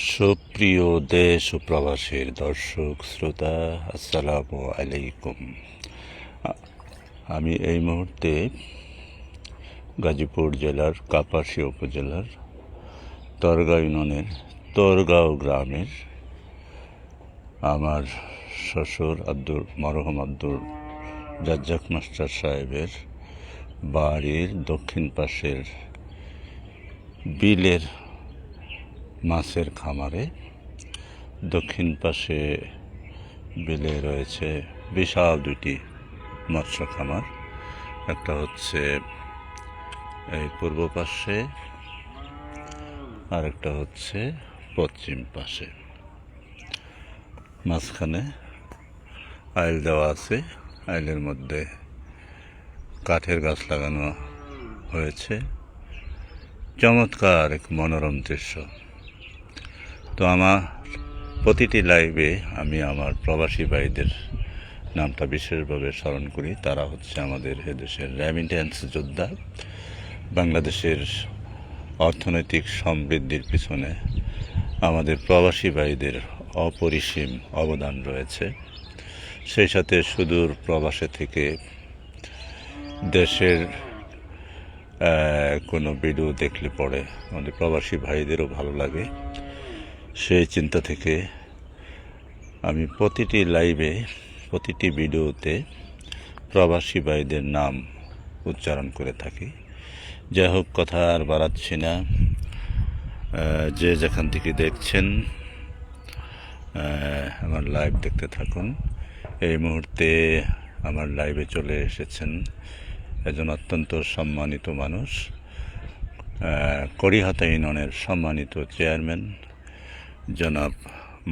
সুপ্রিয় দেশ ও প্রবাসের দর্শক শ্রোতা, আসসালামু আলাইকুম। আমি এই মুহূর্তে গাজীপুর জেলার কাপাসিয়া উপজেলার তরগাঁও ইউনিয়নের তরগাঁও গ্রামের আমার শ্বশুর মরহুম আব্দুর রাজ্জাক মাস্টার সাহেবের বাড়ির দক্ষিণ পাশের বিলের মাছের খামারে। দক্ষিণ পাশে বিলে রয়েছে বিশাল দুটি মৎস্য খামার। একটা হচ্ছে এই পূর্ব পাশে, আর একটা হচ্ছে পশ্চিম পাশে। মাঝখানে আইল দেওয়া আছে, আইলের মধ্যে কাঠের গাছ লাগানো হয়েছে। চমৎকার এক মনোরম দৃশ্য। তো আমার প্রতিটি লাইভে আমি আমার প্রবাসী ভাইদের নামটা বিশেষভাবে স্মরণ করি। তারা হচ্ছে আমাদের এদেশের রেমিটেন্স যোদ্ধা। বাংলাদেশের অর্থনৈতিক সমৃদ্ধির পিছনে আমাদের প্রবাসী ভাইদের অপরিসীম অবদান রয়েছে। সেই সাথে সুদূর প্রবাসে থেকে দেশের কোনো ভিডিও দেখলে পরে আমাদের প্রবাসী ভাইদেরও ভালো লাগে। সেই চিন্তা থেকে আমি প্রতিটি লাইভে, প্রতিটি ভিডিওতে প্রবাসী ভাইদের নাম উচ্চারণ করে থাকি। যাই হোক, কথা আর বাড়াচ্ছি না। যে যেখান থেকে দেখছেন আমার লাইভ দেখতে থাকুন। এই মুহূর্তে আমার লাইভে চলে এসেছেন একজন অত্যন্ত সম্মানিত মানুষ, কড়িহাতা ইউনিয়নের সম্মানিত চেয়ারম্যান জনাব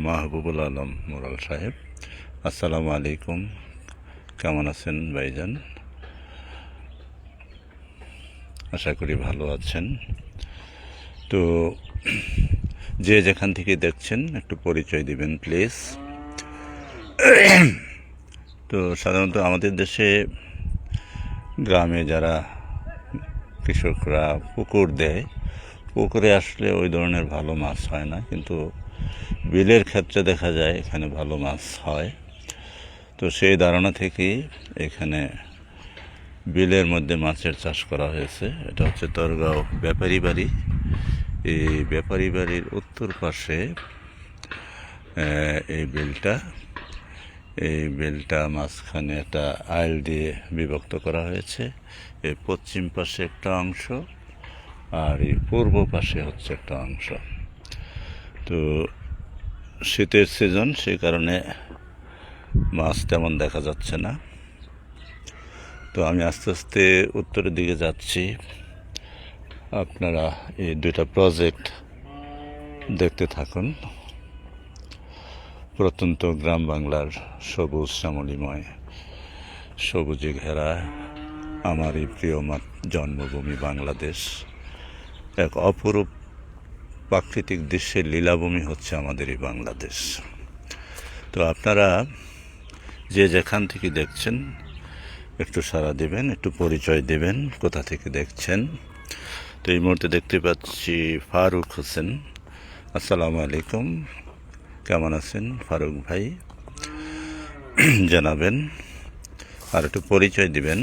মাহবুবুল আলম মোরাল সাহেব। আসসালামু আলাইকুম, কেমন আছেন ভাইজান? আশা করি ভালো আছেন। তো যে যেখান থেকে দেখছেন একটু পরিচয় দিবেন প্লিজ। তো সাধারণত আমাদের দেশে গ্রামে যারা কৃষকরা পুকুর দেয়, পুকুরে আসলে ওই ধরনের ভালো মাছ হয় না, কিন্তু বিলের ক্ষেত্রে দেখা যায় এখানে ভালো মাছ হয়। তো সেই ধারণা থেকেই এখানে বিলের মধ্যে মাছের চাষ করা হয়েছে। এটা হচ্ছে তরগাঁও ব্যাপারী বাড়ি। এই ব্যাপারী বাড়ির উত্তর পাশে এই বিলটা মাঝখানে একটা আইল দিয়ে বিভক্ত করা হয়েছে। এই পশ্চিম পাশে একটা অংশ, আর এই পূর্ব পাশে হচ্ছে একটা অংশ। তো শীতের সিজন, সেই কারণে মাছ তেমন দেখা যাচ্ছে না। তো আমি আস্তে আস্তে উত্তরের দিকে যাচ্ছি। আপনারা এই দুইটা প্রজেক্ট দেখতে থাকুন। প্রত্যন্ত গ্রাম বাংলার সবুজ শ্যামলিময়, সবুজে ঘেরা আমার এই প্রিয় জন্মভূমি বাংলাদেশ। এক অপরূপ প্রাকৃতিক দৃশ্যের লীলাভূমি হচ্ছে আমাদের এই বাংলাদেশ। তো আপনারা যে যেখান থেকে দেখছেন একটু সাড়া দেবেন, একটু পরিচয় দেবেন, কোথা থেকে দেখছেন। তো এই মুহূর্তে দেখতে পাচ্ছি ফারুক হোসেন। আসসালামু আলাইকুম, কেমন আছেন ফারুক ভাই? জানাবেন আর একটু পরিচয় দিবেন।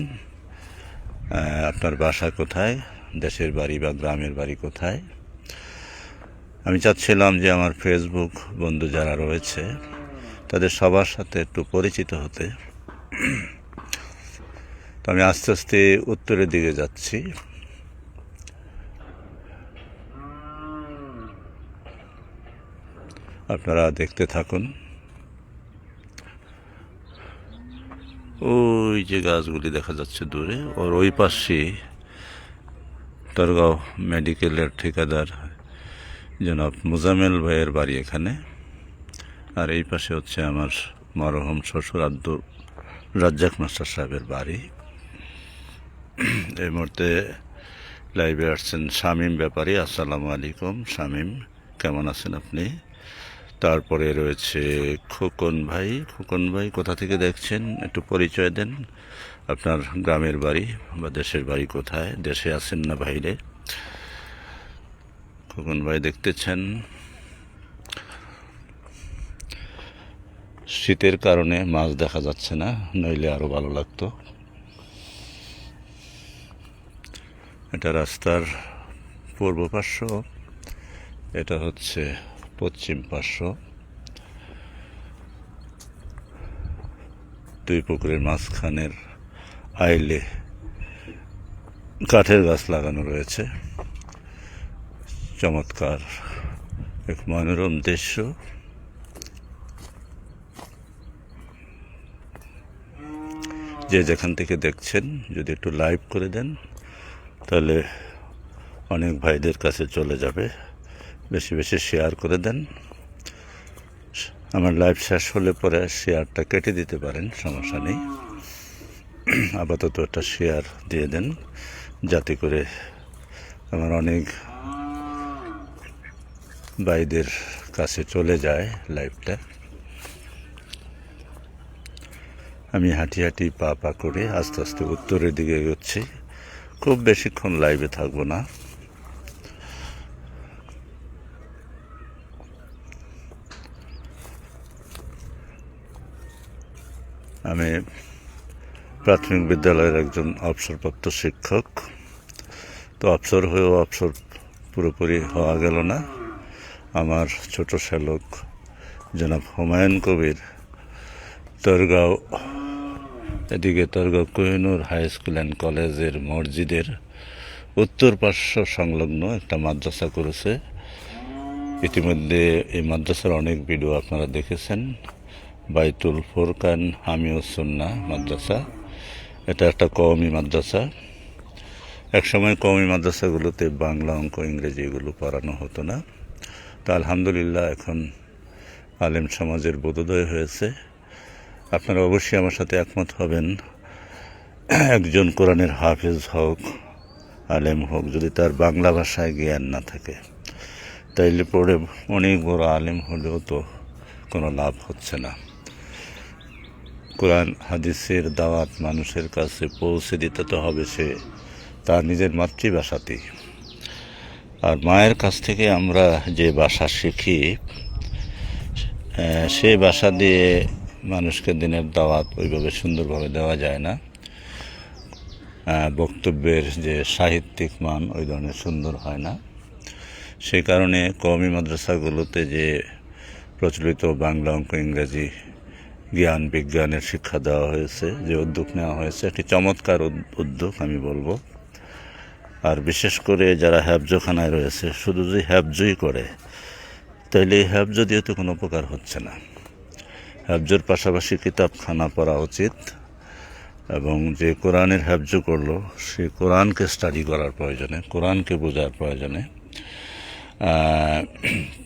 আপনার বাসা কোথায়, দেশের বাড়ি বা গ্রামের বাড়ি কোথায়? আমি চাচ্ছিলাম যে আমার ফেসবুক বন্ধু যারা রয়েছে তাদের সবার সাথে একটু পরিচিত হতে। তো আমি আস্তে আস্তে উত্তরের দিকে যাচ্ছি। আপনারা দেখতে থাকুন। ওই যে গাছগুলি দেখা যাচ্ছে দূরে, ওর ওই পাশে তরগাঁও মেডিকেলের ঠিকাদার জনাব মুজামেল ভাইয়ের বাড়ি এখানে। আর এই পাশে হচ্ছে আমার মরহুম শ্বশুর আব্দুর রাজ্জাক মাস্টার সাহেবের বাড়ি। এই মুহূর্তে লাইভে আসছেন শামীম ব্যাপারী। আসসালামু আলাইকুম শামীম, কেমন আছেন আপনি? তারপরে রয়েছে খোকন ভাই। খোকন ভাই কোথা থেকে দেখছেন একটু পরিচয় দেন। আপনার গ্রামের বাড়ি বা দেশের বাড়ি কোথায়? দেশে আছেন না বাইরে? খোকন ভাই দেখতেছেন। শীতের কারণে মাছ দেখা যাচ্ছে না, নইলে আরও ভালো লাগতো। এটা রাস্তার পূর্ব পার্শ্ব, এটা হচ্ছে পশ্চিম পার্শ্ব। দুই পুকুরের মাঝখানের আইলে কাঠের গাছ লাগানো রয়েছে। চমৎকার এক মনোরম দৃশ্য। যে যেখান থেকে দেখছেন যদি একটু লাইভ করে দেন তাহলে অনেক ভাইদের কাছে চলে যাবে। বেশি বেশি শেয়ার করে দেন। আমার লাইভ শেষ হলে পরে শেয়ারটা কেটে দিতে পারেন, সমস্যা নেই। আপাতত একটা শেয়ার দিয়ে দেন যাতে করে আমার অনেক ভাইদের কাছে চলে যায় লাইভটা। আমি হাঁটি হাঁটি পা পা করে আস্তে আস্তে উত্তরের দিকে এগোচ্ছি। খুব বেশিক্ষণ লাইভে থাকবো না। আমি প্রাথমিক বিদ্যালয়ের একজন অবসরপ্রাপ্ত শিক্ষক। তো অবসর হয়েও অবসর পুরোপুরি হওয়া গেল না। আমার ছোট শ্যালক জনাব হুমায়ুন কবির তরগাঁও, এদিকে Torgaon Kohinoor high school and কলেজের মসজিদের উত্তর পার্শ্ব সংলগ্ন একটা মাদ্রাসা করেছে। ইতিমধ্যে এই মাদ্রাসার অনেক ভিডিও আপনারা দেখেছেন। বাইতুল ফুরকান হামিউস সুন্নাহ মাদ্রাসা, এটা একটা কওমি মাদ্রাসা। একসময় কওমি মাদ্রাসাগুলোতে বাংলা, অঙ্ক, ইংরেজি এগুলো পড়ানো হতো না। তো আলহামদুলিল্লাহ এখন আলেম সমাজের বোধোদয় হয়েছে। আপনারা অবশ্যই আমার সাথে একমত হবেন, একজন কোরআনের হাফেজ হোক, আলেম হোক, যদি তার বাংলা ভাষায় জ্ঞান না থাকে তাইলে পড়ে অনেক বড় আলেম হলেও তো কোনো লাভ হচ্ছে না। কোরআন হাদিসের দাওয়াত মানুষের কাছে পৌঁছে দিতে তো হবে সে তার নিজের মাতৃভাষাতেই। আর মায়ের কাছ থেকে আমরা যে ভাষা শিখি সেই ভাষা দিয়ে মানুষকে দিনের দাওয়াত ওইভাবে সুন্দরভাবে দেওয়া যায় না। বক্তব্যের যে সাহিত্যিক মান ওই ধরনের সুন্দর হয় না। সেই কারণে কওমি মাদ্রাসাগুলোতে যে প্রচলিত বাংলা, অঙ্ক, ইংরেজি, জ্ঞান বিজ্ঞানের শিক্ষা দেওয়া হয়েছে, যে উদ্যোগ নেওয়া হয়েছে, একটি চমৎকার উদ্যোগ আমি বলবো। আর বিশেষ করে যারা হ্যাফজখানায় রয়েছে, শুধু যদি হ্যাফজই করে তাইলে এই হ্যাফজ দিয়ে তো কোনো উপকার হচ্ছে না। হ্যাফজের পাশাপাশি কিতাবখানা পড়া উচিত, এবং যে কোরআনের হ্যাফজ করলো সে কোরআনকে স্টাডি করার প্রয়োজনে, কোরআনকে বোঝার প্রয়োজনে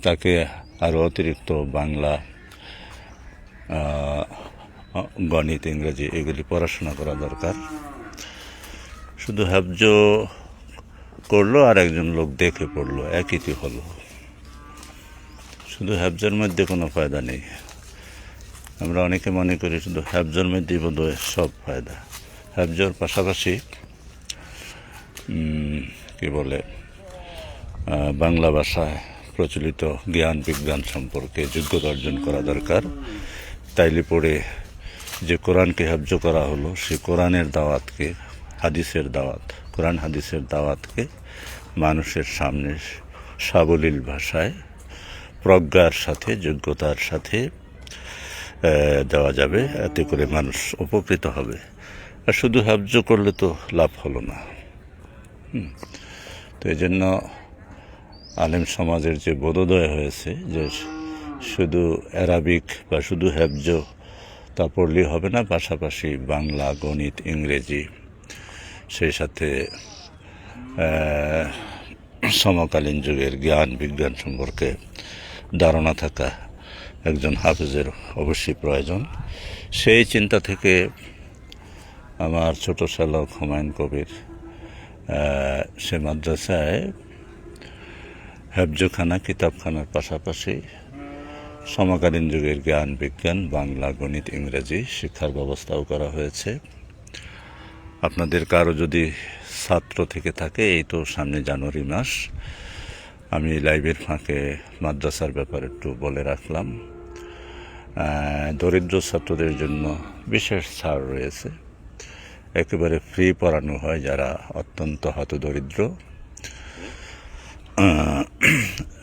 তাকে আরও অতিরিক্ত বাংলা, গণিত, ইংরেজি এগুলি পড়াশোনা করা দরকার। শুধু হ্যাফজ করলো আর একজন লোক দেখে পড়লো, একই হলো। শুধু হ্যাফজের মধ্যে কোনো ফায়দা নেই। আমরা অনেকে মনে করি শুধু হ্যাফজের মধ্যেই বোধহয় সব ফায়দা। হ্যাফজের পাশাপাশি কি বলে বাংলা ভাষায় প্রচলিত জ্ঞান বিজ্ঞান সম্পর্কে যোগ্যতা অর্জন করা দরকার। তাইলে পরে যে কোরআনকে হ্যাফজ করা হলো সে কোরআনের দাওয়াতকে, হাদিসের দাওয়াত, কোরআন হাদিসের দাওয়াতকে মানুষের সামনে সাবলীল ভাষায় প্রজ্ঞার সাথে, যোগ্যতার সাথে দেওয়া যাবে। এতে করে মানুষ উপকৃত হবে। আর শুধু হ্যাফজ করলে তো লাভ হলো না। তো এই জন্য আলেম সমাজের যে বোধোদয় হয়েছে যে শুধু অ্যারাবিক বা শুধু হ্যাফজ তা পড়লেই হবে না, পাশাপাশি বাংলা, গণিত, ইংরেজি, সেই সাথে সমকালীন যুগের জ্ঞান বিজ্ঞান সম্পর্কে ধারণা থাকা একজন হাফেজের অবশ্যই প্রয়োজন। সেই চিন্তা থেকে আমার ছোট শ্যালক হুমায়ুন কবির সে মাদ্রাসায় হ্যাফজখানা, কিতাবখানার পাশাপাশি সমকালীন যুগের জ্ঞান বিজ্ঞান, বাংলা, গণিত, ইংরেজি শিক্ষার ব্যবস্থাও করা হয়েছে। আপনাদের কারো যদি ছাত্র থেকে থাকে, এই তো সামনে জানুয়ারি মাস, আমি লাইভের ফাঁকে মাদ্রাসার ব্যাপারে একটু বলে রাখলাম। দরিদ্র ছাত্রদের জন্য বিশেষ ছাড় রয়েছে। একেবারে ফ্রি পড়ানো হয় যারা অত্যন্ত হতদরিদ্র,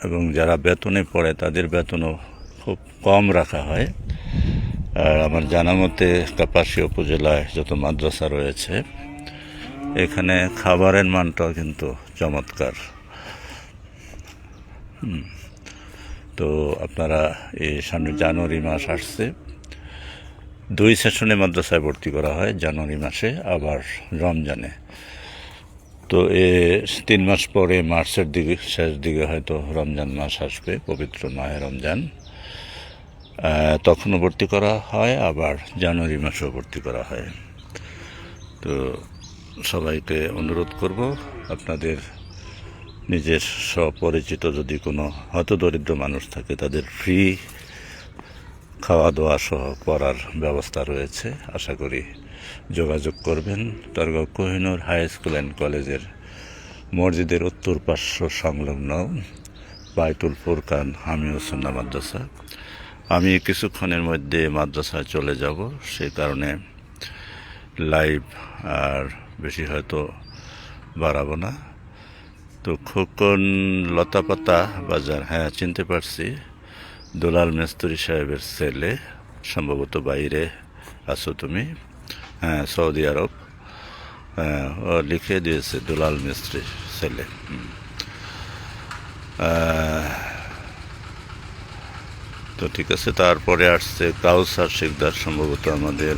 এবং যারা বেতনে পড়ে তাদের বেতনও খুব কম রাখা হয়। আর আমার জানা মতে কাপাসিয়া উপজেলায় যত মাদ্রাসা রয়েছে এখানে খাবারের মানটাও কিন্তু চমৎকার। তো আপনারা এই সামনে জানুয়ারি মাস আসছে, 2 সেশনে মাদ্রাসায় ভর্তি করা হয়, জানুয়ারি মাসে আবার রমজানে। তো 3 মাস পরে মার্চের দিকে শেষ দিকে হয়তো রমজান মাস আসবে, পবিত্র মাহে রমজান, তখনও ভর্তি করা হয়, আবার জানুয়ারি মাসেও ভর্তি করা হয়। তো সবাইকে অনুরোধ করব, আপনাদের নিজের স্বপরিচিত যদি কোনো হতদরিদ্র মানুষ থাকে তাদের ফ্রি খাওয়া দাওয়া সহ পড়ার ব্যবস্থা রয়েছে। আশা করি যোগাযোগ করবেন। টারগাঁও কোহিনুর হাই স্কুল অ্যান্ড কলেজের মসজিদের উত্তর পার্শ্ব সংলগ্ন বাইতুল ফুরকান হামিউ সুন্নাহ মাদ্রাসা। আমি কিছুক্ষণের মধ্যে মাদ্রাসায় চলে যাব, সেই কারণে লাইভ আর বেশি হয়তো বাড়াবো না। তো খোকন লতাপাতা বাজার, হ্যাঁ চিনতে পারছি, দুলাল মিস্ত্রি সাহেবের ছেলে, সম্ভবত বাইরে আছো তুমি, হ্যাঁ সৌদি আরব, হ্যাঁ ও লিখে দিয়েছে দুলাল মিস্ত্রি ছেলে। তো ঠিক আছে। তারপরে আসছে কাউসার শিকদার, সম্ভবত আমাদের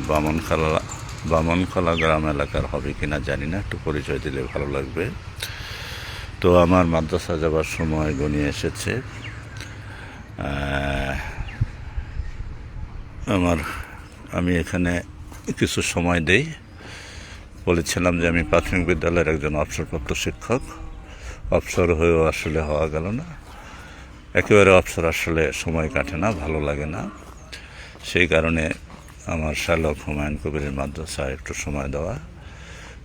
বামনখলা গ্রাম এলাকার হবে কিনা জানি না, একটু পরিচয় দিলে ভালো লাগবে। তো আমার মাদ্রাসা যাবার সময় গনিয়ে এসেছে। আমি এখানে কিছু সময় দেই। বলেছিলাম যে আমি প্রাথমিক বিদ্যালয়ের একজন অবসরপ্রাপ্ত শিক্ষক, অবসর হয়েও আসলে হওয়া গেল না। একেবারে অবসর আসলে সময় কাটে না, ভালো লাগে না, সেই কারণে আমার শালক হুমায়ুন কবিরের মাদ্রাসায় একটু সময় দেওয়া।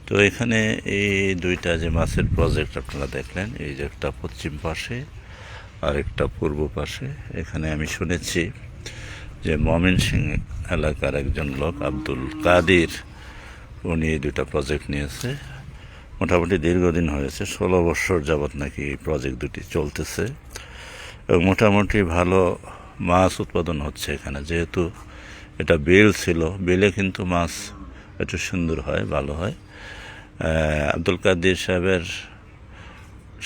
তো এখানে এই 2টা যে মাছের প্রজেক্ট আপনারা দেখলেন, এই যে একটা পশ্চিম পাশে আর একটা পূর্ব পাশে, এখানে আমি শুনেছি যে ময়মনসিংহ এলাকার একজন লোক আব্দুল কাদির, উনি এই 2টা প্রজেক্ট নিয়েছে। মোটামুটি দীর্ঘদিন হয়েছে, 16 বছর যাবৎ নাকি এই প্রজেক্ট 2টি চলতেছে, এবং মোটামুটি ভালো মাছ উৎপাদন হচ্ছে এখানে। যেহেতু এটা বিল ছিল, বিলে কিন্তু মাছ একটু সুন্দর হয়, ভালো হয়। আব্দুল কাদির সাহেবের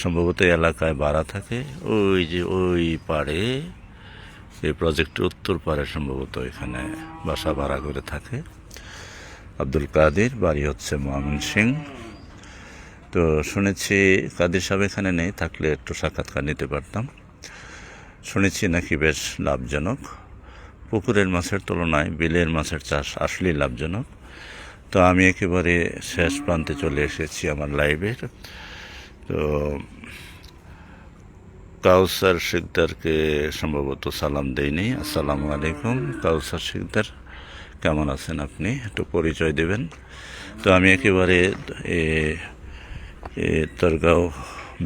সম্ভবত এলাকায় বাড়া থাকে, ওই যে ওই পাড়ে, এই প্রজেক্টের উত্তর পাড়ে সম্ভবত এখানে বাসা ভাড়া করে থাকে আব্দুল কাদির, বাড়ি হচ্ছে ময়মনসিংহ। তো শুনেছি কাদির সাহেব এখানে নেই, থাকলে একটু সাক্ষাৎকার নিতে পারতাম। শুনেছি নাকি বেশ লাভজনক, পুকুরের মাছের তুলনায় বিলের মাছের চাষ আসলেই লাভজনক। তো আমি একেবারে শেষ প্রান্তে চলে এসেছি আমার লাইভের। তো কাউসার শিকদারকে সম্ভবত সালাম দেয়নি। আসসালামু আলাইকুম কাউসার শিকদার, কেমন আছেন আপনি? একটু পরিচয় দেবেন। তো আমি একেবারে টারগাঁও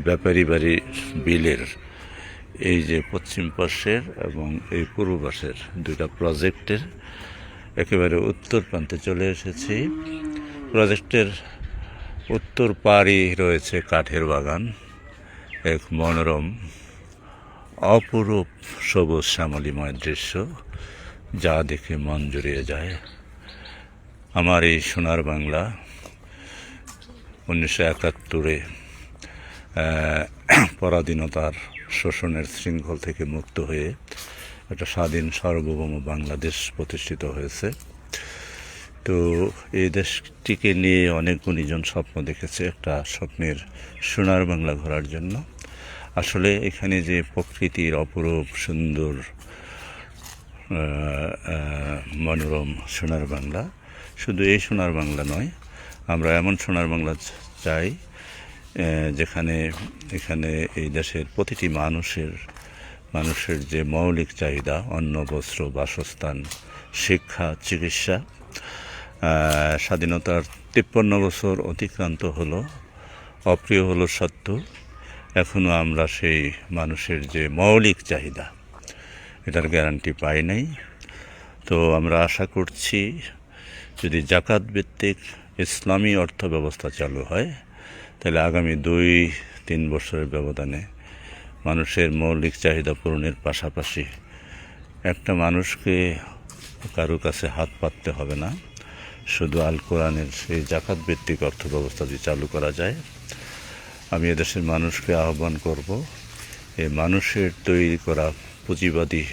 ব্যাপারী বাড়ি বিলের এই যে পশ্চিম পাশের এবং এই পূর্ব পাশের 2টা প্রজেক্টের একেবারে উত্তর প্রান্তে চলে এসেছি। প্রজেক্টের উত্তর পাড়ই রয়েছে কাঠের বাগান, এক মনোরম অপরূপ সবুজ শ্যামলিময় দৃশ্য, যা দেখে মন জুড়িয়ে যায়। আমার এই সোনার বাংলা 1971-এ পরাধীনতার শোষণের শৃঙ্খল থেকে মুক্ত হয়ে একটা স্বাধীন সার্বভৌম বাংলাদেশ প্রতিষ্ঠিত হয়েছে। তো এই দেশটিকে নিয়ে অনেক গুণীজন স্বপ্ন দেখেছে, একটা স্বপ্নের সোনার বাংলা ঘোরার জন্য। আসলে এখানে যে প্রকৃতির অপরূপ সুন্দর মনোরম সোনার বাংলা, শুধু এই সোনার বাংলা নয়, আমরা এমন সোনার বাংলা চাই যেখানে এই দেশের প্রতিটি মানুষের যে মৌলিক চাহিদা, অন্ন, বস্ত্র, বাসস্থান, শিক্ষা, চিকিৎসা, স্বাধীনতার 53 বছর অতিক্রান্ত হলো, অপ্রিয় হলো সত্য, এখনও আমরা সেই মানুষের যে মৌলিক চাহিদা এটার গ্যারান্টি পাই নাই। তো আমরা আশা করছি যদি জাকাত ভিত্তিক ইসলামী অর্থ ব্যবস্থা চালু হয় তাহলে আগামী 2-3 বছরের ব্যবধানে মানুষের মৌলিক চাহিদা পূরণের পাশাপাশি একটা মানুষকে কারো কাছে হাত পাততে হবে না। শুধু আল কোরআনের সেই জাকাত ভিত্তিক অর্থ ব্যবস্থা যদি চালু করা যায়, আমি এদেশের মানুষকে আহ্বান করব এই মানুষের তৈরি করা পুঁজিবাদী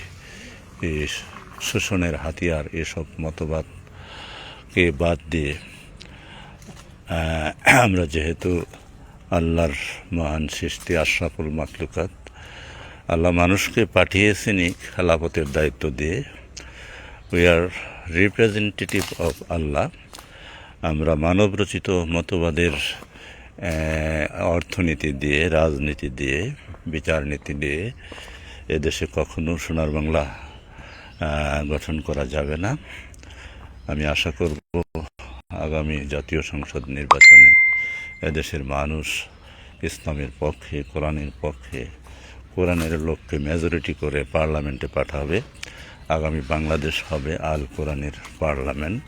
শোষণের হাতিয়ার এসব মতবাদকে বাদ দিয়ে আমরা যেহেতু আল্লাহর মহান সৃষ্টি আশরাফুল মাখলুকাত, আল্লাহ মানুষকে পাঠিয়েছেনই খেলাফতের দায়িত্ব দিয়ে। উই আর রিপ্রেজেন্টেটিভ অফ আল্লাহ। আমরা মানবরচিত মতবাদের অর্থনীতি দিয়ে, রাজনীতি দিয়ে, বিচারনীতি দিয়ে এদেশে কখনো সোনার বাংলা গঠন করা যাবে না। আমি আশা করব আগামী জাতীয় সংসদ নির্বাচনে এদেশের মানুষ ইসলামের পক্ষে, কোরআনের পক্ষে, কোরআনের লোককে মেজরিটি করে পার্লামেন্টে পাঠাবে। আগামী বাংলাদেশ হবে আল কোরআনের পার্লামেন্ট।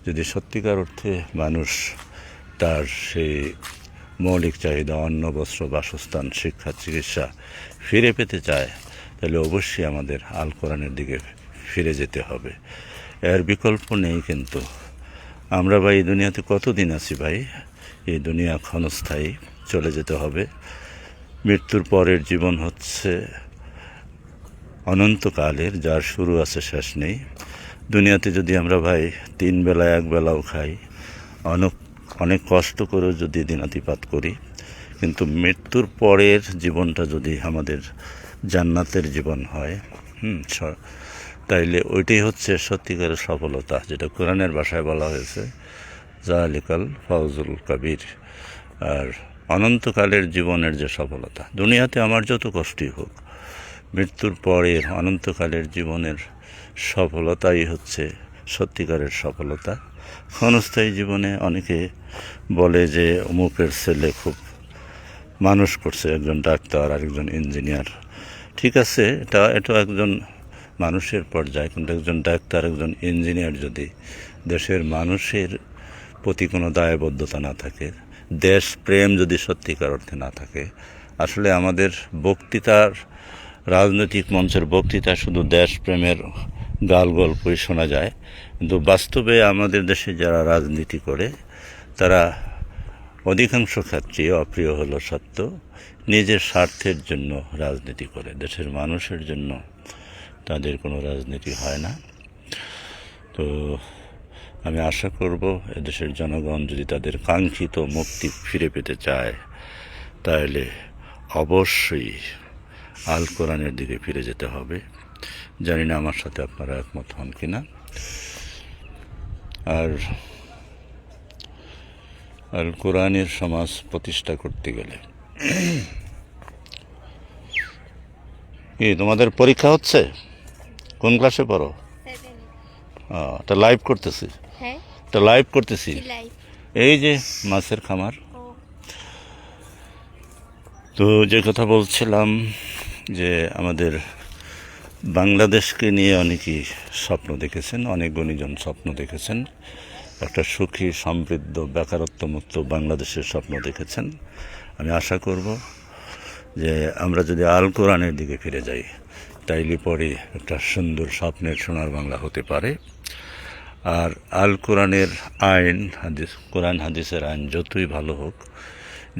যদি সত্যিকার অর্থে মানুষ তার সেই মৌলিক চাহিদা অন্ন, বস্ত্র, বাসস্থান, শিক্ষা, চিকিৎসা ফিরে পেতে চায় তাহলে অবশ্যই আমাদের আল কোরআনের দিকে ফিরে যেতে হবে। এর বিকল্প নেই। কিন্তু আমরা ভাই এই দুনিয়াতে কতদিন আছি ভাই? এই দুনিয়া ক্ষণস্থায়ী, চলে যেতে হবে। মৃত্যুর পরের জীবন হচ্ছে অনন্তকালের, যার শুরু আছে শেষ নেই। দুনিয়াতে যদি আমরা ভাই 3 বেলা 1 বেলাও খাই, অনেক কষ্ট করেও যদি দিনাতিপাত করি, কিন্তু মৃত্যুর পরের জীবনটা যদি আমাদের জান্নাতের জীবন হয়, তাইলে ওইটাই হচ্ছে সত্যিকারের সফলতা, যেটা কোরআনের ভাষায় বলা হয়েছে জালিকাল ফাউজুল কাবির। আর অনন্তকালের জীবনের যে সফলতা, দুনিয়াতে আমার যত কষ্টই হোক, মৃত্যুর পরের অনন্তকালের জীবনের সফলতাই হচ্ছে সত্যিকারের সফলতা। ক্ষণস্থায়ী জীবনে অনেকে বলে যে অমুকের ছেলে খুব মানুষ করছে, একজন ডাক্তার আর একজন ইঞ্জিনিয়ার। ঠিক আছে, এটা একজন মানুষের পর্যায়ে, কিন্তু একজন ডাক্তার, একজন ইঞ্জিনিয়ার যদি দেশের মানুষের প্রতি কোনো দায়বদ্ধতা না থাকে, দেশ প্রেম যদি সত্যিকার অর্থে না থাকে, আসলে আমাদের বক্তৃতার, রাজনৈতিক মঞ্চের বক্তৃতা শুধু দেশপ্রেমের গাল গল্পই শোনা যায়, কিন্তু বাস্তবে আমাদের দেশে যারা রাজনীতি করে তারা অধিকাংশ ক্ষেত্রে, অপ্রিয় হলো সত্য, নিজের স্বার্থের জন্য রাজনীতি করে। দেশের মানুষের জন্য তাদের কোনো রাজনীতি হয় না। তো আমি আশা করব এদেশের জনগণ যদি তাদের কাঙ্ক্ষিত মুক্তি ফিরে পেতে চায় তাহলে অবশ্যই আল কোরআনের দিকে ফিরে যেতে হবে। জানি না আমার সাথে আপনারা একমত হন কিনা। আর আল কোরআনের সমাজ প্রতিষ্ঠা করতে গেলে কি তোমাদের পরীক্ষা হচ্ছে? কোন ক্লাসে পড়ো? এটা লাইভ করতেছি, এটা লাইভ করতেছি। এই যে মাছের খামার। তো যে কথা বলছিলাম যে আমাদের বাংলাদেশকে নিয়ে অনেকেই স্বপ্ন দেখেছেন, অনেক গুণীজন স্বপ্ন দেখেছেন, একটা সুখী, সমৃদ্ধ, বেকারত্বমুক্ত বাংলাদেশের স্বপ্ন দেখেছেন। আমি আশা করব যে আমরা যদি আল কোরআনের দিকে ফিরে যাই তাইলে পরে একটা সুন্দর স্বপ্নের সোনার বাংলা হতে পারে। আর আল কোরআনের আইন, কোরআন হাদিসের আইন যতই ভালো হোক,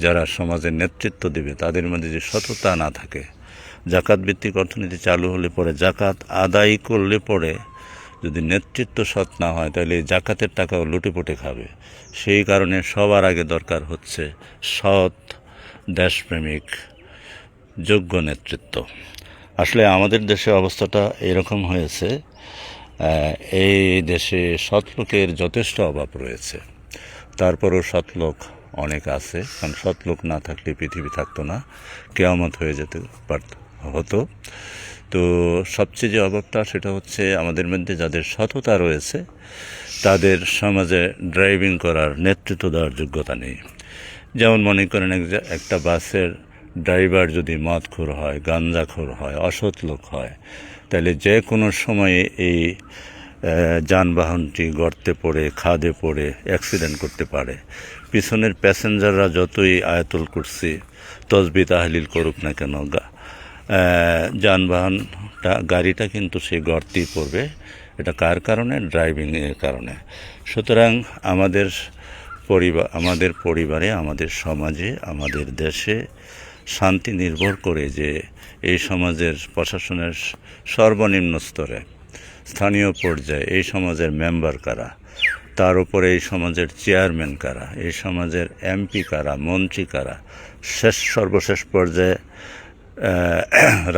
যারা সমাজের নেতৃত্ব দেবে তাদের মধ্যে যে সততা না থাকে, জাকাত ভিত্তিক অর্থনীতি চালু হলে পরে, জাকাত আদায় করলে পরে যদি নেতৃত্ব সৎ না হয় তাহলে জাকাতের টাকাও লুটেপুটে খাবে। সেই কারণে সবার আগে দরকার হচ্ছে সৎ, দেশপ্রেমিক, যোগ্য নেতৃত্ব। আসলে আমাদের দেশে অবস্থাটা এরকম হয়েছে, এই দেশে সৎ লোকের যথেষ্ট অভাব রয়েছে। তারপরও সৎ লোক অনেক আছে, কারণ সৎ লোক না থাকলে পৃথিবী থাকতো না, কিয়ামত হয়ে যেতে হতো। তো সবচেয়ে যে অভাবটা সেটা হচ্ছে আমাদের মধ্যে যাদের সততা রয়েছে তাদের সমাজে ড্রাইভিং করার, নেতৃত্ব দেওয়ার যোগ্যতা নেই। যেমন মনে করেন একটা বাসের ড্রাইভার যদি মদখোর হয়, গাঞ্জাখোর হয়, অসৎ লোক হয়, তাহলে যে কোনো সময়ে এই যানবাহনটি গর্তে পড়ে খাদে পড়ে অ্যাক্সিডেন্ট করতে পারে। পিছনের প্যাসেঞ্জাররা যতই আয়াতুল কুরসি তসবিহ তাহলিল করুক না কেন, গাড়িটা কিন্তু সেই গর্তেই পড়বে। এটা কার কারণে? ড্রাইভিংয়ের কারণে। সুতরাং আমাদের পরিবারে, আমাদের সমাজে, আমাদের দেশে শান্তি নির্ভর করে যে এই সমাজের প্রশাসনের সর্বনিম্ন স্তরে, স্থানীয় পর্যায়ে এই সমাজের মেম্বার কারা, তার উপরে এই সমাজের চেয়ারম্যান কারা, এই সমাজের এমপি কারা, মন্ত্রী কারা, সর্বশেষ পর্যায়ে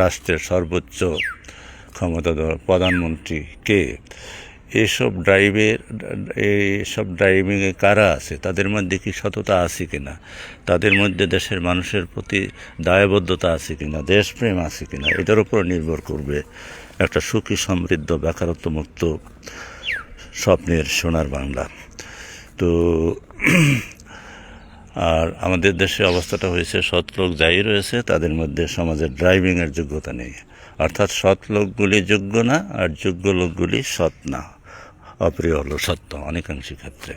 রাষ্ট্রের সর্বোচ্চ ক্ষমতাধর প্রধানমন্ত্রী কে, এইসব ড্রাইভিংয়ে কারা আছে, তাদের মধ্যে কি সততা আছে কিনা, তাদের মধ্যে দেশের মানুষের প্রতি দায়বদ্ধতা আছে কিনা, দেশপ্রেম আছে কিনা, এটার উপর নির্ভর করবে একটা সুখী সমৃদ্ধ বেকারত্বমুক্ত স্বপ্নের সোনার বাংলা। তো আর আমাদের দেশে অবস্থাটা হয়েছে, সৎ লোক যাই রয়েছে তাদের মধ্যে সমাজের ড্রাইভিংয়ের যোগ্যতা নেই। অর্থাৎ সৎ লোকগুলি যোগ্য না, আর যোগ্য লোকগুলি সৎ না। অপ্রিয় হলো সত্য অনেকাংশ ক্ষেত্রে।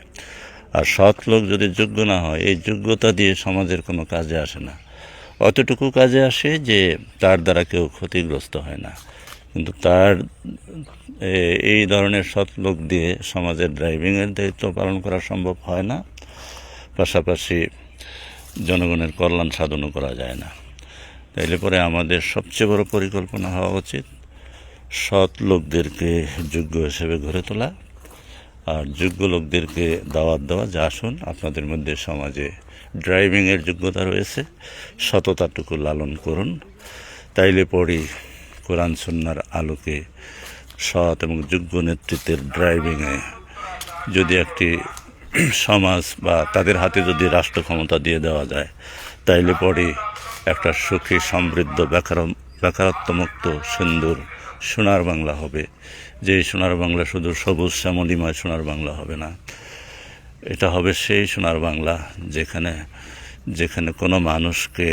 আর সৎ লোক যদি যোগ্য না হয়, এই যোগ্যতা দিয়ে সমাজের কোনো কাজে আসে না। অতটুকু কাজে আসে যে তার দ্বারা কেউ ক্ষতিগ্রস্ত হয় না, কিন্তু এই ধরনের সৎ লোক দিয়ে সমাজের ড্রাইভিংয়ের দায়িত্ব পালন করা সম্ভব হয় না, পাশাপাশি জনগণের কল্যাণ সাধনও করা যায় না। তাইলে পরে আমাদের সবচেয়ে বড় পরিকল্পনা হওয়া উচিত সৎ লোকদেরকে যোগ্য হিসেবে গড়ে তোলা, আর যোগ্য লোকদেরকে দাওয়াত দেওয়া যে আসুন আপনাদের মধ্যে সমাজে ড্রাইভিংয়ের যোগ্যতা রয়েছে, সততাটুকু লালন করুন। তাইলে পরেই কোরআন সুন্নাহর আলোকে সৎ এবং যোগ্য নেতৃত্বের ড্রাইভিংয়ে যদি একটি সমাজ বা তাদের হাতে যদি রাষ্ট্র ক্ষমতা দিয়ে দেওয়া যায়, তাইলে পরে একটা সুখী সমৃদ্ধ বেকারত্বমুক্ত সুন্দর সোনার বাংলা হবে। যে সোনার বাংলা শুধু সবুজ শ্যামলিময় সোনার বাংলা হবে না, এটা হবে সেই সোনার বাংলা যেখানে কোনো মানুষকে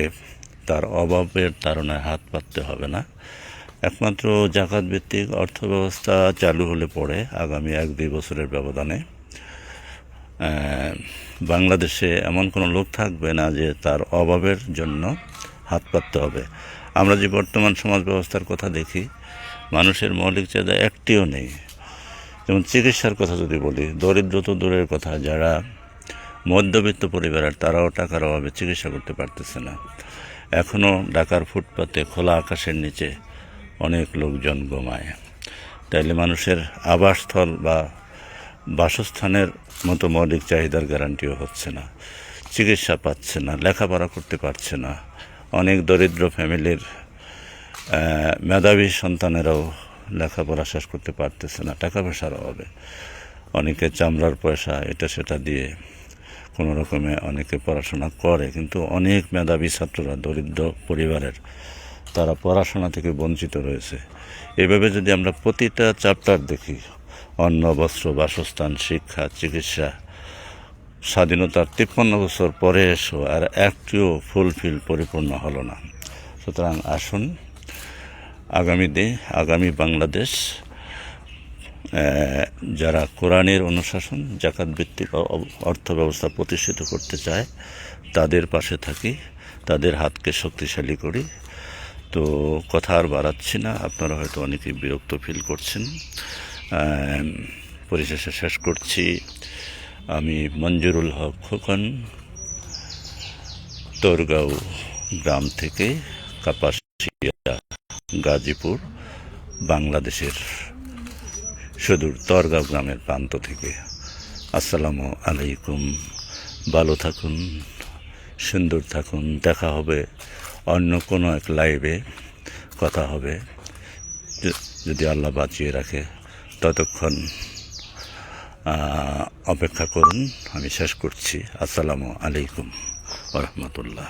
তার অভাবের তাড়নায় হাত পাততে হবে না। একমাত্র জাকাত ভিত্তিক অর্থব্যবস্থা চালু হলে পরে আগামী 1-2 বছরের ব্যবধানে বাংলাদেশে এমন কোনো লোক থাকবে না যে তার অভাবের জন্য হাত পাততে হবে। আমরা যে বর্তমান সমাজ ব্যবস্থার কথা দেখি, মানুষের মৌলিক চাহিদা একটিও নেই। যেমন চিকিৎসার কথা যদি বলি, দরিদ্র তো দূরের কথা, যারা মধ্যবিত্ত পরিবারের তারাও টাকার অভাবে চিকিৎসা করতে পারতেছে না। এখনও ঢাকার ফুটপাতে খোলা আকাশের নিচে অনেক লোকজন ঘুমায়। তাইলে মানুষের আবাসস্থল বা বাসস্থানের মতো মৌলিক চাহিদার গ্যারান্টিও হচ্ছে না, চিকিৎসা পাচ্ছে না, লেখাপড়া করতে পারছে না। অনেক দরিদ্র ফ্যামিলির মেধাবী সন্তানেরাও লেখাপড়া শেষ করতে পারতেছে না টাকা পয়সার অভাবে। অনেকে চামড়ার পয়সা এটা সেটা দিয়ে কোনো রকমে অনেকে পড়াশোনা করে, কিন্তু অনেক মেধাবী ছাত্ররা দরিদ্র পরিবারের, তারা পড়াশোনা থেকে বঞ্চিত রয়েছে। এভাবে যদি আমরা প্রতিটা চ্যাপ্টার দেখি, অন্ন, বস্ত্র, বাসস্থান, শিক্ষা, চিকিৎসা, স্বাধীনতার 53 বছর পরে এসো আর একটিও পরিপূর্ণ হলো না। সুতরাং আসুন আগামী বাংলাদেশ যারা কোরআনের অনুশাসন জাকাত ভিত্তিক অর্থ ব্যবস্থা প্রতিষ্ঠিত করতে চায়, তাদের পাশে থাকি, তাদের হাতকে শক্তিশালী করি। তো কথা আর বাড়াচ্ছি না, আপনারা হয়তো অনেকেই বিরক্ত ফিল করছেন। পরিশেষে শেষ করছি, আমি মঞ্জুরুল হক খোকন, তোরগাঁও গ্রাম থেকে, কাপাসিয়া, গাজীপুর, বাংলাদেশের সুদূর তোরগাঁও গ্রামের প্রান্ত থেকে। আসসালামু আলাইকুম। ভালো থাকুন, সুন্দর থাকুন। দেখা হবে অন্য কোনো এক লাইভে, কথা হবে যদি আল্লাহ বাঁচিয়ে রাখে। ততক্ষণ অপেক্ষা করুন। আমি শেষ করছি। আসসালামু আলাইকুম ওয়া রাহমাতুল্লাহ।